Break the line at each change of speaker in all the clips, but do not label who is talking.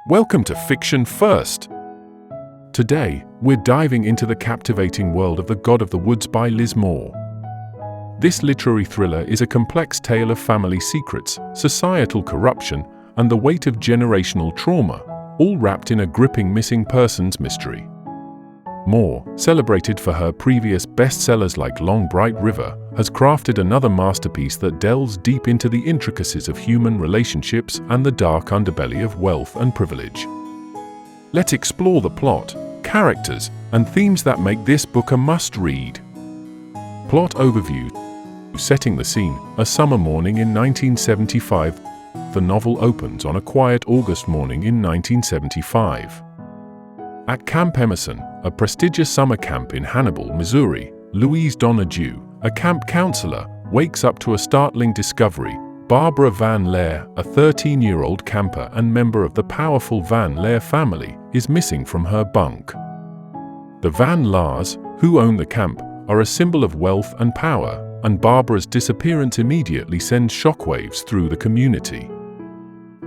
Welcome to Fiction First. Today, we're diving into the captivating world of The God of the Woods by Liz Moore. This literary thriller is a complex tale of family secrets, societal corruption, and the weight of generational trauma, all wrapped in a gripping missing persons mystery. Moore, celebrated for her previous bestsellers like Long Bright River, has crafted another masterpiece that delves deep into the intricacies of human relationships and the dark underbelly of wealth and privilege. Let's explore the plot, characters, and themes that make this book a must-read. Plot overview. Setting the scene, a summer morning in 1975. The novel opens on a quiet August morning in 1975. At Camp Emerson, a prestigious summer camp in Hannibal, Missouri, Louise Donahue, a camp counselor, wakes up to a startling discovery. Barbara Van Leer, a 13-year-old camper and member of the powerful Van Leer family, is missing from her bunk. The Van Laars, who own the camp, are a symbol of wealth and power, and Barbara's disappearance immediately sends shockwaves through the community.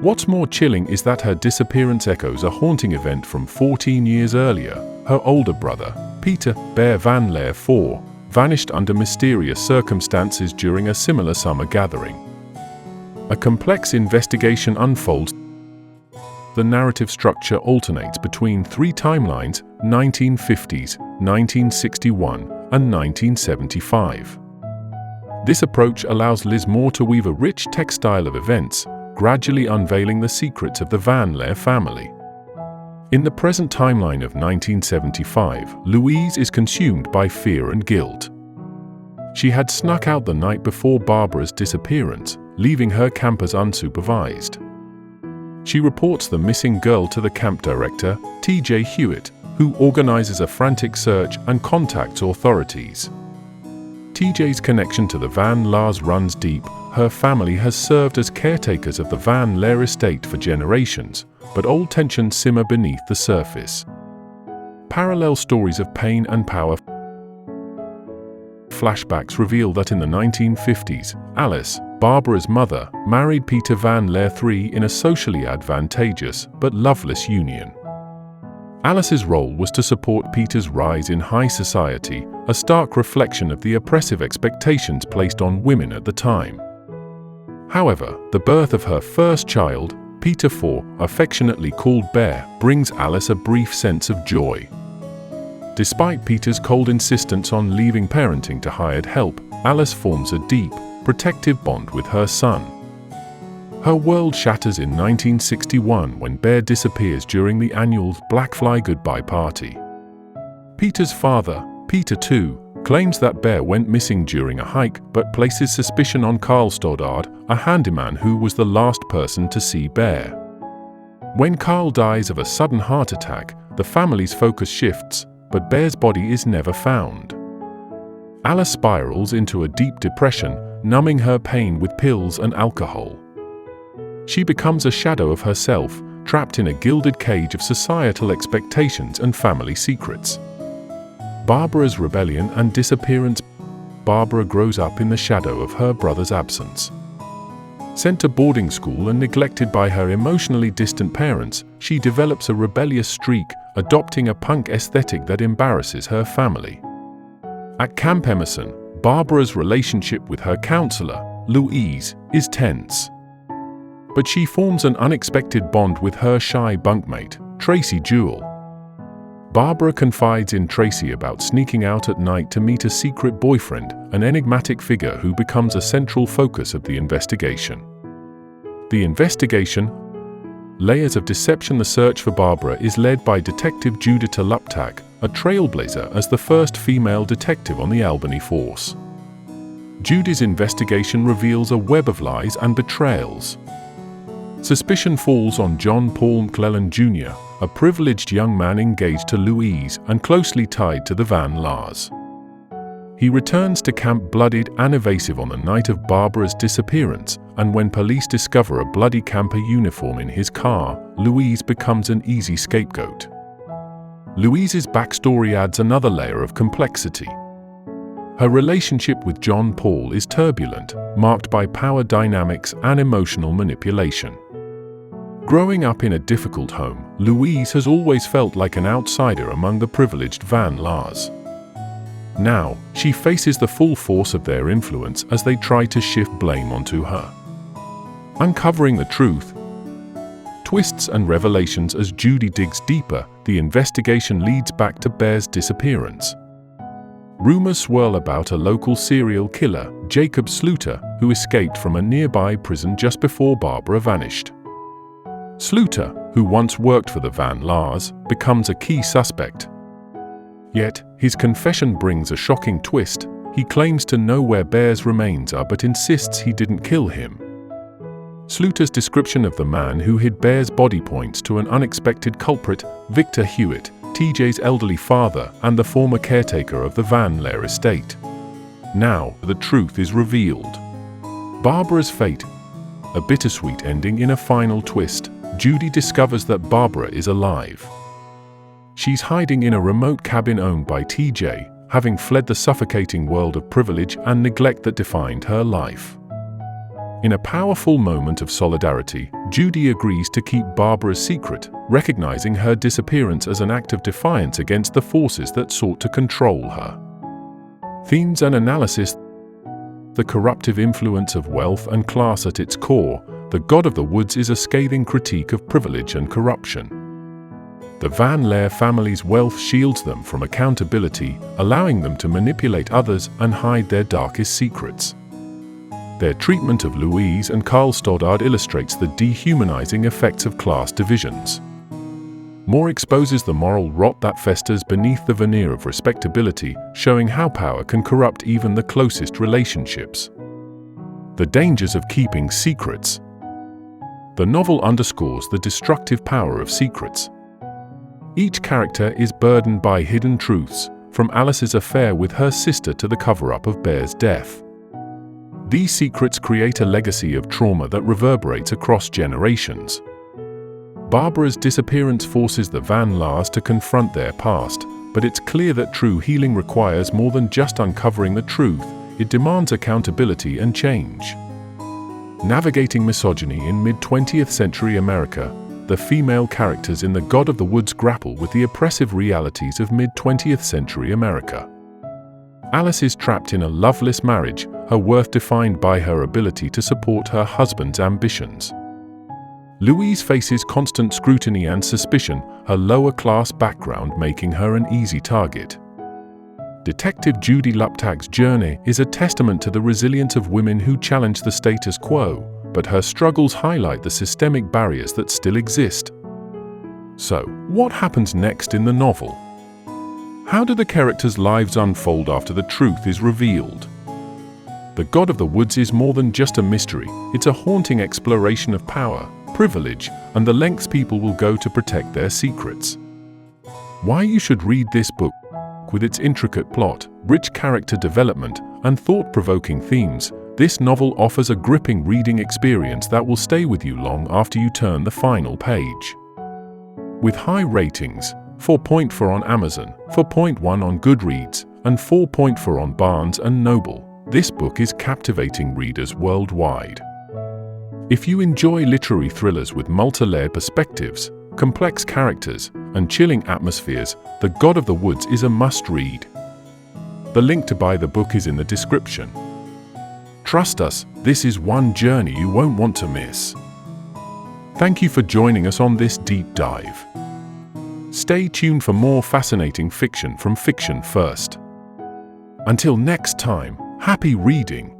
What's more chilling is that her disappearance echoes a haunting event from 14 years earlier. Her older brother, Peter Bear Van Leer IV, vanished under mysterious circumstances during a similar summer gathering. A complex investigation unfolds. The narrative structure alternates between three timelines: 1950s, 1961, and 1975. This approach allows Liz Moore to weave a rich textile of events, gradually unveiling the secrets of the Van Leer family. In the present timeline of 1975, Louise is consumed by fear and guilt. She had snuck out the night before Barbara's disappearance, leaving her campers unsupervised. She reports the missing girl to the camp director, T.J. Hewitt, who organizes a frantic search and contacts authorities. TJ's connection to the Van Laars runs deep. Her family has served as caretakers of the Van Leer estate for generations, but old tensions simmer beneath the surface. Parallel stories of pain and power. Flashbacks reveal that in the 1950s, Alice, Barbara's mother, married Peter Van Leer III in a socially advantageous but loveless union. Alice's role was to support Peter's rise in high society, a stark reflection of the oppressive expectations placed on women at the time. However, the birth of her first child, Peter IV, affectionately called Bear, brings Alice a brief sense of joy. Despite Peter's cold insistence on leaving parenting to hired help, Alice forms a deep, protective bond with her son. Her world shatters in 1961 when Bear disappears during the annual Blackfly Goodbye party. Peter's father, Peter II, claims that Bear went missing during a hike but places suspicion on Carl Stoddard, a handyman who was the last person to see Bear. When Carl dies of a sudden heart attack, the family's focus shifts, but Bear's body is never found. Alice spirals into a deep depression, numbing her pain with pills and alcohol. She becomes a shadow of herself, trapped in a gilded cage of societal expectations and family secrets. Barbara's rebellion and disappearance. Barbara grows up in the shadow of her brother's absence. Sent to boarding school and neglected by her emotionally distant parents, she develops a rebellious streak, adopting a punk aesthetic that embarrasses her family. At Camp Emerson, Barbara's relationship with her counselor, Louise, is tense. But she forms an unexpected bond with her shy bunkmate, Tracy Jewell. Barbara confides in Tracy about sneaking out at night to meet a secret boyfriend, an enigmatic figure who becomes a central focus of the investigation. The investigation, layers of deception. The search for Barbara is led by Detective Judita Luptak, a trailblazer as the first female detective on the Albany force. Judy's investigation reveals a web of lies and betrayals. Suspicion falls on John Paul McClellan Jr., a privileged young man engaged to Louise and closely tied to the Van Laars. He returns to camp bloodied and evasive on the night of Barbara's disappearance, and when police discover a bloody camper uniform in his car, Louise becomes an easy scapegoat. Louise's backstory adds another layer of complexity. Her relationship with John Paul is turbulent, marked by power dynamics and emotional manipulation. Growing up in a difficult home, Louise has always felt like an outsider among the privileged Van Laars. Now, she faces the full force of their influence as they try to shift blame onto her. Uncovering the truth, twists and revelations. As Judy digs deeper, the investigation leads back to Bear's disappearance. Rumors swirl about a local serial killer, Jacob Sluter, who escaped from a nearby prison just before Barbara vanished. Sluter, who once worked for the Van Laars, becomes a key suspect. Yet, his confession brings a shocking twist. He claims to know where Bear's remains are but insists he didn't kill him. Sluter's description of the man who hid Bear's body points to an unexpected culprit, Victor Hewitt, TJ's elderly father and the former caretaker of the Van Laar estate. Now, the truth is revealed. Barbara's fate. A bittersweet ending in a final twist. Judy discovers that Barbara is alive. She's hiding in a remote cabin owned by TJ, having fled the suffocating world of privilege and neglect that defined her life. In a powerful moment of solidarity, Judy agrees to keep Barbara's secret, recognizing her disappearance as an act of defiance against the forces that sought to control her. Themes and analysis. The corruptive influence of wealth and class at its core, The God of the Woods is a scathing critique of privilege and corruption. The Van Laar family's wealth shields them from accountability, allowing them to manipulate others and hide their darkest secrets. Their treatment of Louise and Carl Stoddard illustrates the dehumanizing effects of class divisions. Moore exposes the moral rot that festers beneath the veneer of respectability, showing how power can corrupt even the closest relationships. The dangers of keeping secrets. The novel underscores the destructive power of secrets. Each character is burdened by hidden truths, from Alice's affair with her sister to the cover-up of Bear's death. These secrets create a legacy of trauma that reverberates across generations. Barbara's disappearance forces the Van Laars to confront their past, but it's clear that true healing requires more than just uncovering the truth. It demands accountability and change. Navigating misogyny in mid-20th century America, the female characters in The God of the Woods grapple with the oppressive realities of mid-20th century America. Alice is trapped in a loveless marriage, her worth defined by her ability to support her husband's ambitions. Louise faces constant scrutiny and suspicion, her lower-class background making her an easy target. Detective Judy Luptag's journey is a testament to the resilience of women who challenge the status quo, but her struggles highlight the systemic barriers that still exist. So, what happens next in the novel? How do the characters' lives unfold after the truth is revealed? The God of the Woods is more than just a mystery, it's a haunting exploration of power, privilege, and the lengths people will go to protect their secrets. Why you should read this book. With its intricate plot, rich character development, and thought-provoking themes, this novel offers a gripping reading experience that will stay with you long after you turn the final page. With high ratings, 4.4 on Amazon, 4.1 on Goodreads, and 4.4 on Barnes & Noble, this book is captivating readers worldwide. If you enjoy literary thrillers with multi-layered perspectives, complex characters, and chilling atmospheres, The God of the Woods is a must-read. The link to buy the book is in the description. Trust us, this is one journey you won't want to miss. Thank you for joining us on this deep dive. Stay tuned for more fascinating fiction from Fiction First. Until next time, happy reading!